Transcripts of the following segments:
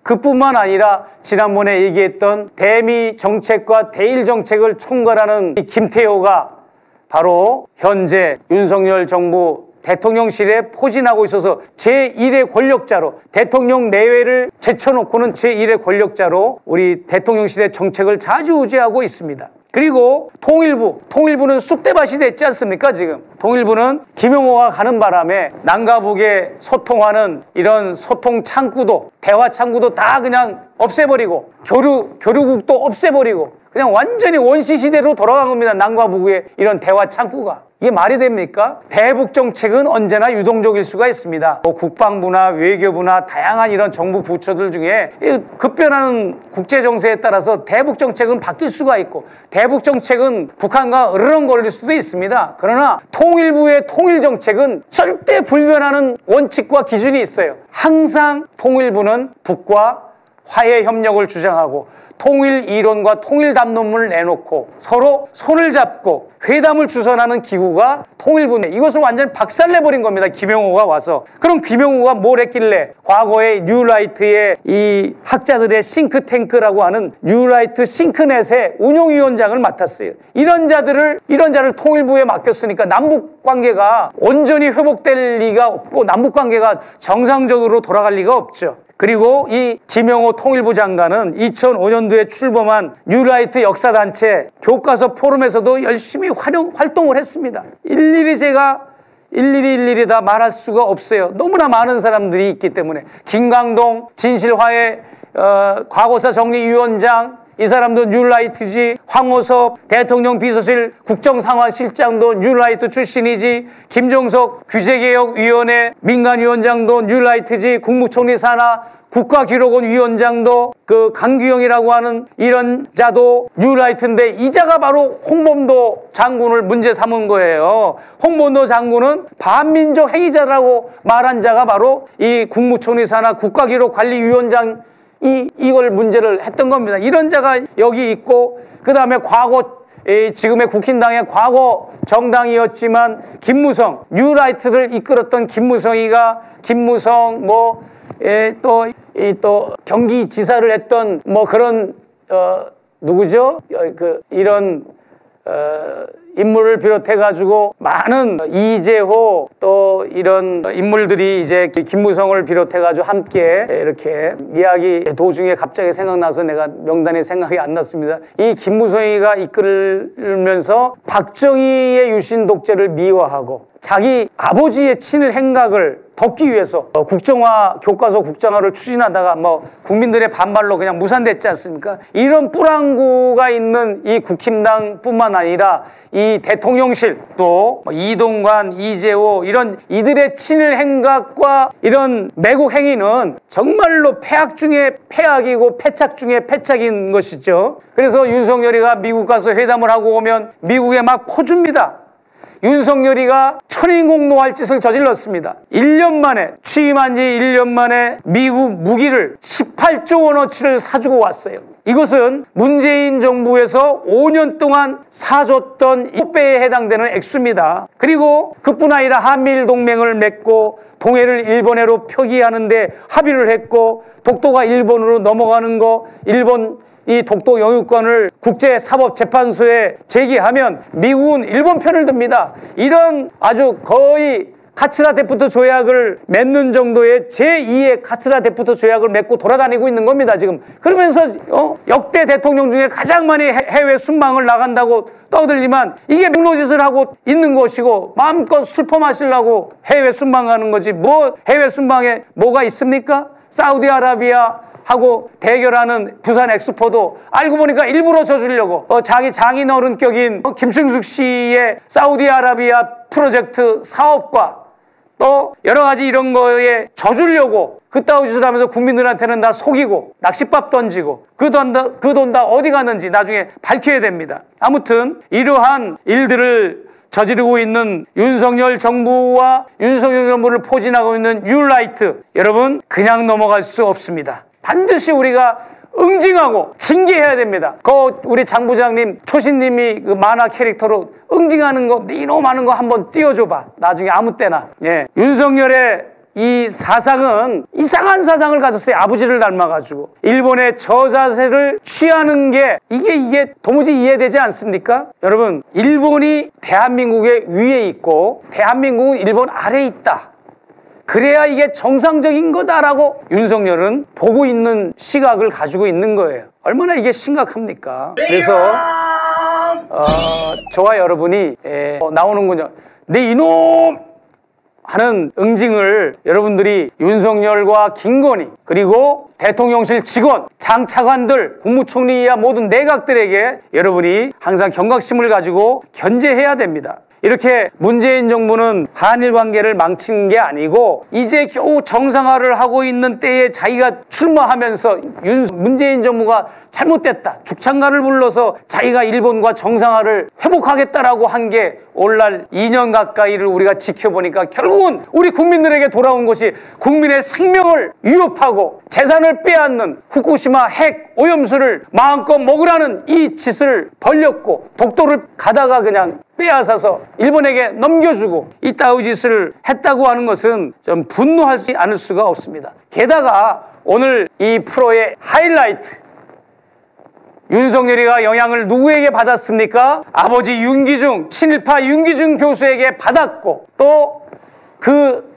그뿐만 아니라 지난번에 얘기했던 대미 정책과 대일 정책을 총괄하는 이 김태호가 바로 현재 윤석열 정부 대통령실에 포진하고 있어서 제1의 권력자로, 대통령 내외를 제쳐놓고는 제1의 권력자로 우리 대통령실의 정책을 좌지우지하고 있습니다. 그리고 통일부는 쑥대밭이 됐지 않습니까? 지금 통일부는 김용호가 가는 바람에 남과 북에 소통하는 이런 소통 창구도, 대화 창구도 다 그냥 없애버리고, 교류국도 없애버리고 그냥 완전히 원시 시대로 돌아간 겁니다. 남과 북의 이런 대화 창구가. 이게 말이 됩니까? 대북 정책은 언제나 유동적일 수가 있습니다. 국방부나 외교부나 다양한 이런 정부 부처들 중에 급변하는 국제 정세에 따라서 대북 정책은 바뀔 수가 있고, 대북 정책은 북한과 으르렁거릴 수도 있습니다. 그러나 통일부의 통일 정책은 절대 불변하는 원칙과 기준이 있어요. 항상 통일부는 북과 화해 협력을 주장하고 통일 이론과 통일 담론을 내놓고 서로 손을 잡고 회담을 주선하는 기구가 통일부인데, 이것을 완전히 박살내버린 겁니다. 김용호가 와서. 그럼 김용호가 뭘 했길래 과거에 뉴라이트의 이 학자들의 싱크탱크라고 하는 뉴라이트 싱크넷의 운용위원장을 맡았어요. 이런 자를 통일부에 맡겼으니까 남북관계가 온전히 회복될 리가 없고 남북관계가 정상적으로 돌아갈 리가 없죠. 그리고 이 김용호 통일부 장관은 2005년도에 출범한 뉴라이트 역사단체 교과서 포럼에서도 열심히 활동을 했습니다. 일일이 다 말할 수가 없어요. 너무나 많은 사람들이 있기 때문에. 김광동 진실화해 과거사 정리위원장, 이 사람도 뉴라이트지. 황호섭 대통령 비서실 국정상황실장도 뉴라이트 출신이지. 김종석 규제개혁위원회 민간위원장도 뉴라이트지. 국무총리 산하 국가기록원 위원장도 그 강규영이라고 하는 이런 자도 뉴라이트인데, 이 자가 바로 홍범도 장군을 문제 삼은 거예요. 홍범도 장군은 반민족 행위자라고 말한 자가 바로 이 국무총리 산하 국가기록관리위원장, 이걸 문제를 했던 겁니다. 이런 자가 여기 있고, 그 다음에 지금의 국힘당의 과거 정당이었지만 김무성, 뉴라이트를 이끌었던 김무성 또 경기지사를 했던 그런 누구죠? 이런 인물을 비롯해가지고 많은 이재호 또 이런 인물들이 이제 김무성을 비롯해가지고 함께 이렇게 이야기 도중에 갑자기 생각나서 내가 명단이 생각이 안 났습니다. 이 김무성이가 이끌면서 박정희의 유신 독재를 미화하고 자기 아버지의 친일 행각을 덮기 위해서 국정화, 교과서 국정화를 추진하다가 국민들의 반발로 그냥 무산됐지 않습니까? 이런 뿌랑구가 있는 이 국힘당뿐만 아니라 이 대통령실, 또 이동관, 이재호 이들의 친일 행각과 이런 매국 행위는 정말로 폐악 중에 폐악이고 패착 중에 패착인 것이죠. 그래서 윤석열이가 미국 가서 회담을 하고 오면 미국에 막 퍼줍니다. 윤석열이가 천인공노할 짓을 저질렀습니다. 1년 만에, 취임한 지 1년 만에 미국 무기를 18조 원어치를 사주고 왔어요. 이것은 문재인 정부에서 5년 동안 사줬던 7배에 해당되는 액수입니다. 그리고 그뿐 아니라 한미일 동맹을 맺고 동해를 일본해로 표기하는데 합의를 했고, 독도가 일본으로 넘어가는 거, 이 독도 영유권을 국제사법재판소에 제기하면 미국은 일본 편을 듭니다. 이런 아주 거의 카츠라-데프트 조약을 맺는 정도의 제2의 카츠라-데프트 조약을 맺고 돌아다니고 있는 겁니다, 지금. 그러면서 역대 대통령 중에 가장 많이 해외 순방을 나간다고 떠들지만 이게 명로짓을 하고 있는 것이고, 마음껏 술 퍼마시려고 해외 순방 가는 거지 해외 순방에 뭐가 있습니까? 사우디아라비아 하고 대결하는 부산 엑스포도 알고 보니까 일부러 져주려고 자기 장인어른격인 김충숙 씨의 사우디아라비아 프로젝트 사업과 또 여러 가지 이런 거에 져주려고 그따위 짓을 하면서 국민들한테는 다 속이고 낚싯밥 던지고 그 돈 다 어디 갔는지 나중에 밝혀야 됩니다. 아무튼 이러한 일들을 저지르고 있는 윤석열 정부와 윤석열 정부를 포진하고 있는 뉴라이트, 여러분 그냥 넘어갈 수 없습니다. 반드시 우리가 응징하고 징계해야 됩니다. 우리 장 부장님, 초신님이 그 만화 캐릭터로 응징하는 거, 이놈 하는 거 한번 띄워줘봐. 나중에 아무 때나. 예. 윤석열의 이 사상은 이상한 사상을 가졌어요. 아버지를 닮아가지고 일본의 저자세를 취하는 게 이게 도무지 이해되지 않습니까? 여러분, 일본이 대한민국의 위에 있고 대한민국은 일본 아래에 있다. 그래야 이게 정상적인 거다라고 윤석열은 보고 있는 시각을 가지고 있는 거예요. 얼마나 이게 심각합니까? 그래서 저와 여러분이 나오는군요. 네 이놈! 하는 응징을 여러분들이 윤석열과 김건희 그리고 대통령실 직원, 장차관들, 국무총리 이하 모든 내각들에게 여러분이 항상 경각심을 가지고 견제해야 됩니다. 이렇게 문재인 정부는 한일 관계를 망친 게 아니고 이제 겨우 정상화를 하고 있는 때에 자기가 출마하면서 문재인 정부가 잘못됐다, 죽창가를 불러서 자기가 일본과 정상화를 회복하겠다라고 한 게 오늘날 2년 가까이를 우리가 지켜보니까 결국은 우리 국민들에게 돌아온 것이 국민의 생명을 위협하고 재산을 빼앗는 후쿠시마 핵 오염수를 마음껏 먹으라는 이 짓을 벌렸고, 독도를 가다가 그냥 빼앗아서 일본에게 넘겨주고 이따위 짓을 했다고 하는 것은 좀 분노하지 않을 수가 없습니다. 게다가 오늘 이 프로의 하이라이트, 윤석열이가 영향을 누구에게 받았습니까? 아버지 윤기중, 친일파 윤기중 교수에게 받았고, 또 그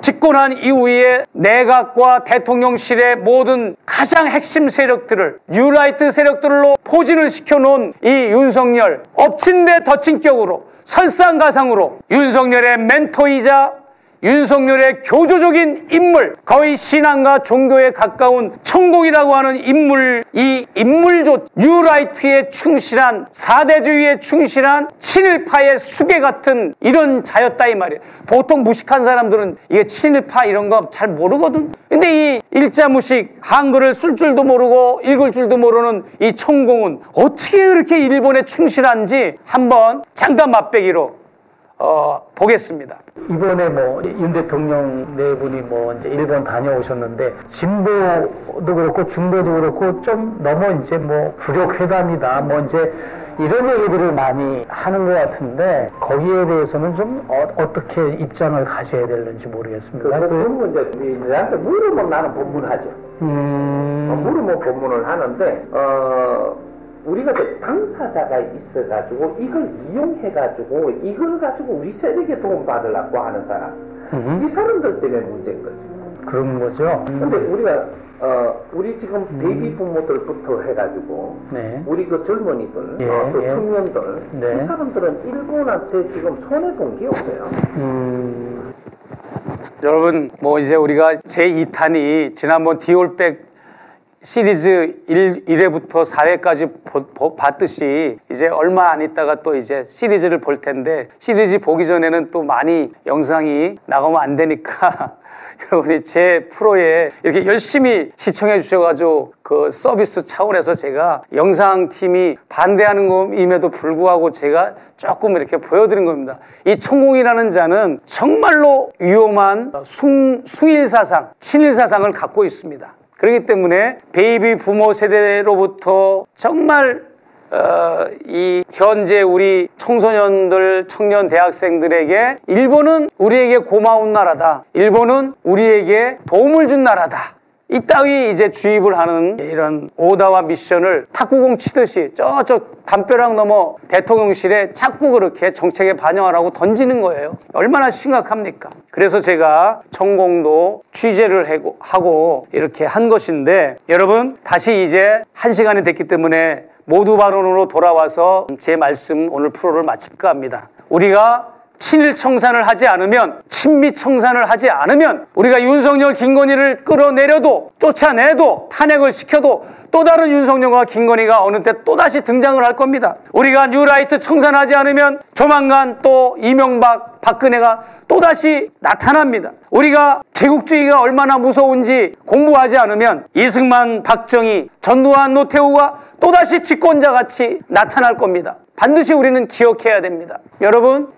집권한 이후에 내각과 대통령실의 모든 가장 핵심 세력들을 뉴라이트 세력들로 포진을 시켜놓은 이 윤석열, 엎친 데 덮친 격으로 설상가상으로 윤석열의 멘토이자 윤석열의 교조적인 인물, 거의 신앙과 종교에 가까운 천공이라고 하는 인물, 이 인물조 뉴라이트에 충실한, 사대주의에 충실한 친일파의 수괴 같은 이런 자였다 이 말이에요. 보통 무식한 사람들은 이게 친일파 이런 거 잘 모르거든. 근데 이 일자무식, 한글을 쓸 줄도 모르고 읽을 줄도 모르는 이 천공은 어떻게 그렇게 일본에 충실한지 한번 잠깐 맛배기로 보겠습니다. 이번에 윤 대통령 네 분이 이제 일본 다녀오셨는데, 진보도 그렇고 중도도 그렇고 좀 너무 이제 부력 회담이다 이제 이런 얘기들을 많이 하는 것 같은데, 거기에 대해서는 좀 어떻게 입장을 가져야 되는지 모르겠습니다. 그건 이제 내한테 물으면 나는 법문하죠. 물으면 법문을 하는데, 우리가 당사자가 있어가지고 이걸 이용해가지고 이걸 가지고 우리 세력에 도움받으려고 하는 사람, 이 사람들 때문에 문제인 거죠. 그런 거죠. 근데 우리가 우리 지금 베이비 부모들부터 해가지고 네. 우리 그 젊은이들, 예, 또 예. 청년들, 네. 이 사람들은 일본한테 지금 손해 본 게 없어요. 여러분, 이제 우리가 제2탄이 지난번 디올백 시리즈 1회부터 4회까지 봤듯이 이제 얼마 안 있다가 또 이제 시리즈를 볼 텐데, 시리즈 보기 전에는 또 많이 영상이 나가면 안 되니까 여러분이 제 프로에 이렇게 열심히 시청해 주셔가지고 그 서비스 차원에서 제가 영상팀이 반대하는 것임에도 불구하고 제가 조금 이렇게 보여드린 겁니다. 이 천공이라는 자는 정말로 위험한 숭일사상, 친일사상을 갖고 있습니다. 그렇기 때문에 베이비 부모 세대로부터 정말 이 현재 우리 청소년들, 청년 대학생들에게 일본은 우리에게 고마운 나라다, 일본은 우리에게 도움을 준 나라다, 이따위 이제 주입을 하는 이런 오다와 미션을 탁구공 치듯이 저쪽 담벼락 넘어 대통령실에 자꾸 그렇게 정책에 반영하라고 던지는 거예요. 얼마나 심각합니까? 그래서 제가 천공도 취재를 하고 이렇게 한 것인데, 여러분 다시 이제 1시간이 됐기 때문에 모두 발언으로 돌아와서 제 말씀, 오늘 프로를 마칠까 합니다. 우리가 친일 청산을 하지 않으면, 친미 청산을 하지 않으면, 우리가 윤석열, 김건희를 끌어내려도, 쫓아내도, 탄핵을 시켜도 또 다른 윤석열과 김건희가 어느 때 또다시 등장을 할 겁니다. 우리가 뉴라이트 청산하지 않으면 조만간 또 이명박, 박근혜가 또다시 나타납니다. 우리가 제국주의가 얼마나 무서운지 공부하지 않으면 이승만, 박정희, 전두환, 노태우가 또다시 집권자같이 나타날 겁니다. 반드시 우리는 기억해야 됩니다. 여러분,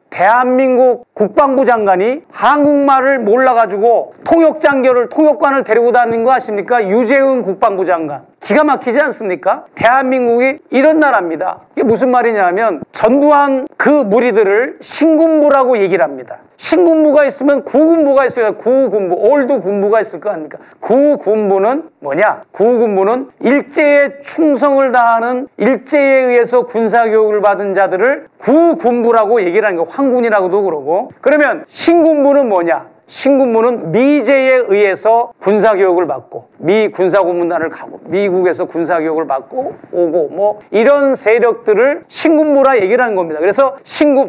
대한민국 국방부 장관이 한국말을 몰라가지고 통역관을 데리고 다니는 거 아십니까? 유재흥 국방부 장관. 기가 막히지 않습니까? 대한민국이 이런 나라입니다. 이게 무슨 말이냐면 전두환 그 무리들을 신군부라고 얘기를 합니다. 신군부가 있으면 구군부가 있어요. 구군부, 올드 군부가 있을 거 아닙니까? 구군부는 뭐냐? 구군부는 일제에 충성을 다하는, 일제에 의해서 군사교육을 받은 자들을 구군부라고 얘기를 하는 거예요. 황군이라고도 그러고. 그러면 신군부는 뭐냐? 신군부는 미제에 의해서 군사교육을 받고 미 군사고문단을 가고 미국에서 군사교육을 받고 오고 뭐 이런 세력들을 신군부라 얘기를 하는 겁니다. 그래서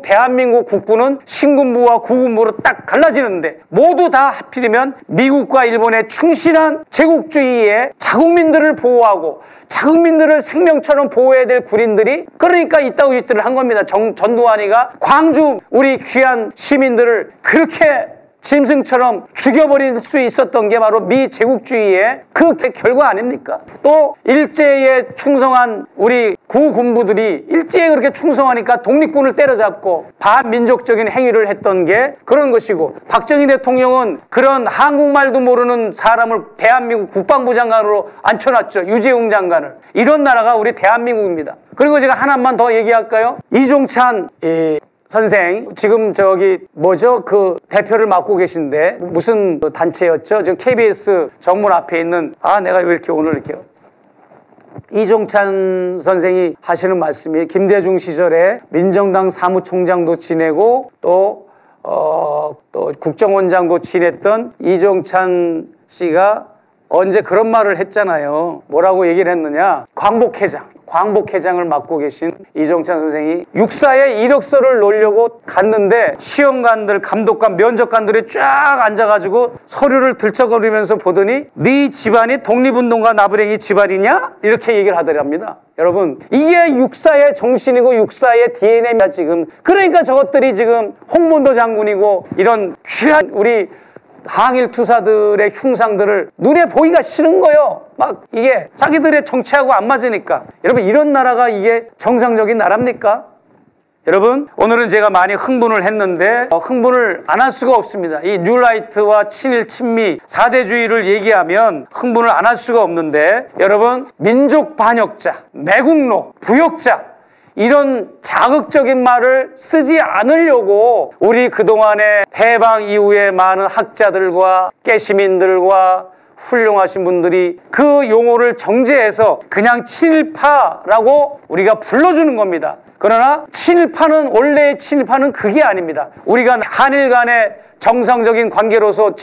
대한민국 국부는 신군부와 구군부로 딱 갈라지는데 모두 다 하필이면 미국과 일본에 충실한 제국주의의 자국민들을 보호하고 자국민들을 생명처럼 보호해야 될 군인들이 그러니까 이따구 짓들을 한 겁니다. 전두환이가 광주 우리 귀한 시민들을 그렇게 짐승처럼 죽여버릴 수 있었던 게 바로 미 제국주의의 그 결과 아닙니까? 또 일제에 충성한 우리 구군부들이 일제에 그렇게 충성하니까 독립군을 때려잡고 반민족적인 행위를 했던 게 그런 것이고, 박정희 대통령은 그런 한국말도 모르는 사람을 대한민국 국방부 장관으로 앉혀놨죠. 유재웅 장관을. 이런 나라가 우리 대한민국입니다. 그리고 제가 하나만 더 얘기할까요? 이종찬 선생, 지금 저기 뭐죠? 그 대표를 맡고 계신데 무슨 단체였죠? 지금 KBS 정문 앞에 있는, 내가 왜 이렇게 오늘 이렇게 이종찬 선생이 하시는 말씀이 김대중 시절에 민정당 사무총장도 지내고 또 국정원장도 지냈던 이종찬 씨가 언제 그런 말을 했잖아요. 뭐라고 얘기를 했느냐? 광복회장을 맡고 계신 이종찬 선생이 육사에 이력서를 놓으려고 갔는데 시험관들, 감독관, 면접관들이 쫙 앉아가지고 서류를 들쳐거리면서 보더니 네 집안이 독립운동가 나부랭이 집안이냐? 이렇게 얘기를 하더랍니다. 여러분, 이게 육사의 정신이고 육사의 DNA입니다 지금. 그러니까 저것들이 지금 홍문도 장군이고 이런 귀한 우리 항일 투사들의 흉상들을 눈에 보기가 싫은 거예요. 막 이게 자기들의 정치하고 안 맞으니까. 여러분, 이런 나라가 이게 정상적인 나라입니까? 여러분, 오늘은 제가 많이 흥분을 했는데 흥분을 안 할 수가 없습니다. 이 뉴라이트와 친일, 친미, 사대주의를 얘기하면 흥분을 안 할 수가 없는데, 여러분, 민족 반역자, 매국노, 부역자, 이런 자극적인 말을 쓰지 않으려고 우리 그동안에 해방 이후에 많은 학자들과 깨시민들과 훌륭하신 분들이 그 용어를 정제해서 그냥 친일파라고 우리가 불러주는 겁니다. 그러나 친일파는, 원래의 친일파는 그게 아닙니다. 우리가 한일 간의 정상적인 관계로서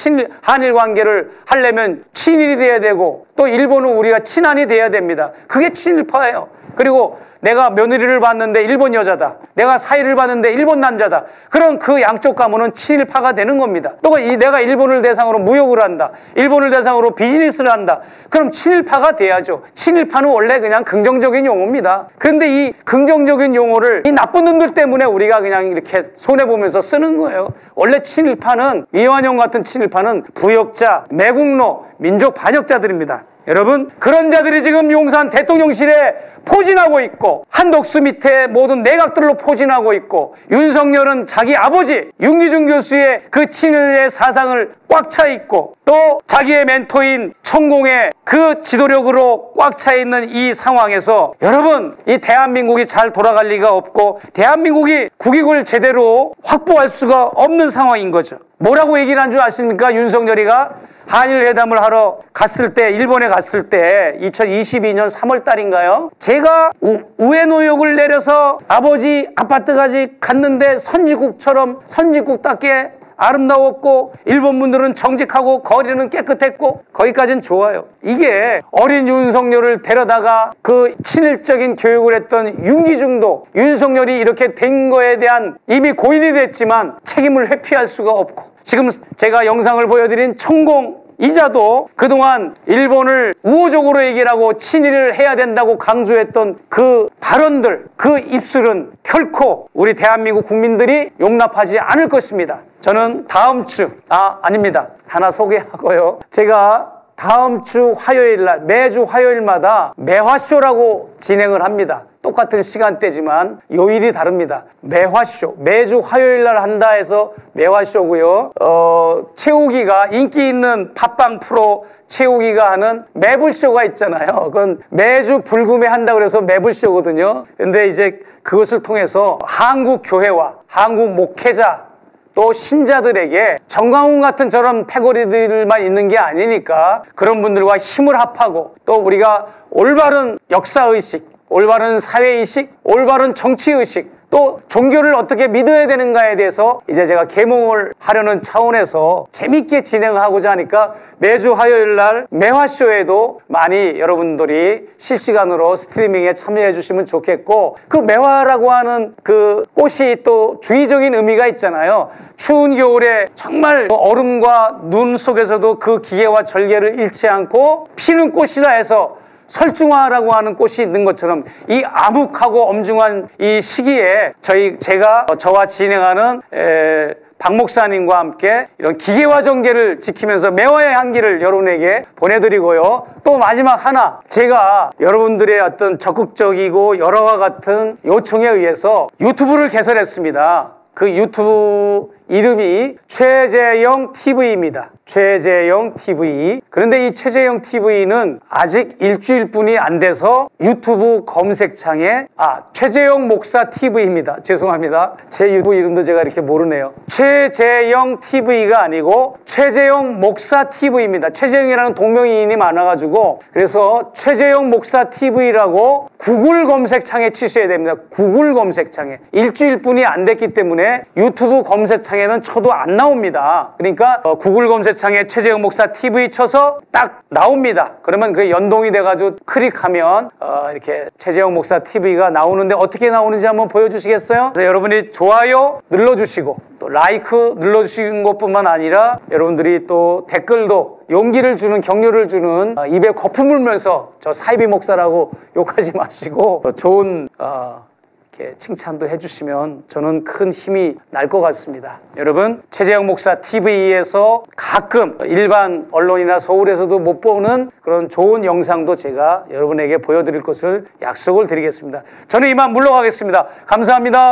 한일 관계를 하려면 친일이 돼야 되고 또 일본은 우리가 친한이 돼야 됩니다. 그게 친일파예요. 그리고 내가 며느리를 봤는데 일본 여자다, 내가 사위를 봤는데 일본 남자다, 그럼 그 양쪽 가문은 친일파가 되는 겁니다. 또 내가 일본을 대상으로 무역을 한다, 일본을 대상으로 비즈니스를 한다, 그럼 친일파가 돼야죠. 친일파는 원래 그냥 긍정적인 용어입니다. 그런데 이 긍정적인 용어를 이 나쁜 놈들 때문에 우리가 그냥 이렇게 손해보면서 쓰는 거예요. 원래 친일파는, 이완용 같은 친일파는 부역자, 매국노, 민족 반역자들입니다. 여러분, 그런 자들이 지금 용산 대통령실에 포진하고 있고 한독수 밑에 모든 내각들로 포진하고 있고, 윤석열은 자기 아버지 윤기준 교수의 그 친일의 사상을 꽉 차 있고 또 자기의 멘토인 천공의 그 지도력으로 꽉 차 있는 이 상황에서 여러분, 이 대한민국이 잘 돌아갈 리가 없고 대한민국이 국익을 제대로 확보할 수가 없는 상황인 거죠. 뭐라고 얘기를 한 줄 아십니까? 윤석열이가 한일 회담을 하러 갔을 때, 일본에 갔을 때 2022년 3월 달인가요? 제가 우에노역을 내려서 아버지 아파트까지 갔는데 선진국처럼, 선진국답게 아름다웠고 일본 분들은 정직하고 거리는 깨끗했고 거기까지는 좋아요. 이게 어린 윤석열을 데려다가 그 친일적인 교육을 했던 윤기중도 윤석열이 이렇게 된 거에 대한 이미 고인이 됐지만 책임을 회피할 수가 없고, 지금 제가 영상을 보여드린 천공 이자도 그동안 일본을 우호적으로 얘기를 하고 친일을 해야 된다고 강조했던 그 발언들, 그 입술은 결코 우리 대한민국 국민들이 용납하지 않을 것입니다. 저는 다음 주, 아닙니다. 하나 소개하고요. 제가 다음 주 화요일 날 매주 화요일마다 매화쇼라고 진행을 합니다. 똑같은 시간대지만 요일이 다릅니다. 매화쇼, 매주 화요일 날 한다 해서 매화쇼고요. 채우기가 인기 있는 팟빵 프로 채우기가 하는 매불쇼가 있잖아요. 그건 매주 불금에 한다고 그래서 매불쇼거든요. 근데 이제 그것을 통해서 한국 교회와 한국 목회자 또 신자들에게 정광훈 같은 저런 패거리들만 있는 게 아니니까 그런 분들과 힘을 합하고 또 우리가 올바른 역사의식, 올바른 사회의식, 올바른 정치의식, 또 종교를 어떻게 믿어야 되는가에 대해서 이제 제가 계몽을 하려는 차원에서 재밌게 진행하고자 하니까 매주 화요일 날 매화쇼에도 많이 여러분들이 실시간으로 스트리밍에 참여해 주시면 좋겠고, 그 매화라고 하는 그 꽃이 또 주의적인 의미가 있잖아요. 추운 겨울에 정말 얼음과 눈 속에서도 그 기계와 절개를 잃지 않고 피는 꽃이라 해서 설중화라고 하는 꽃이 있는 것처럼 이 암흑하고 엄중한 이 시기에 저와 진행하는 박 목사님과 함께 이런 기계와 정계를 지키면서 매화의 향기를 여러분에게 보내드리고요. 또 마지막 하나, 제가 여러분들의 어떤 적극적이고 여러와 같은 요청에 의해서 유튜브를 개설했습니다. 그 유튜브 이름이 최재영 TV입니다. 최재영 TV. 그런데 이 최재영 TV는 아직 일주일뿐이 안 돼서 유튜브 검색창에 최재영 목사 TV입니다. 죄송합니다. 제 유튜브 이름도 제가 이렇게 모르네요. 최재영 TV가 아니고 최재영 목사 TV입니다. 최재영이라는 동명이인이 많아가지고 그래서 최재영 목사 TV라고 구글 검색창에 치셔야 됩니다. 구글 검색창에. 일주일뿐이 안 됐기 때문에 유튜브 검색창에는 쳐도 안 나옵니다. 그러니까 구글 검색창에 최재영 목사 TV 쳐서 딱 나옵니다. 그러면 그게 연동이 돼가지고 클릭하면 이렇게 최재영 목사 TV가 나오는데 어떻게 나오는지 한번 보여주시겠어요? 그래서 여러분이 좋아요 눌러주시고 또 라이크 눌러주시는 것뿐만 아니라 여러분들이 또 댓글도 용기를 주는, 격려를 주는, 입에 거품 물면서 저 사이비 목사라고 욕하지 마시고 좋은 이렇게 칭찬도 해주시면 저는 큰 힘이 날 것 같습니다. 여러분, 최재영 목사 TV에서 가끔 일반 언론이나 서울에서도 못 보는 그런 좋은 영상도 제가 여러분에게 보여드릴 것을 약속을 드리겠습니다. 저는 이만 물러가겠습니다. 감사합니다.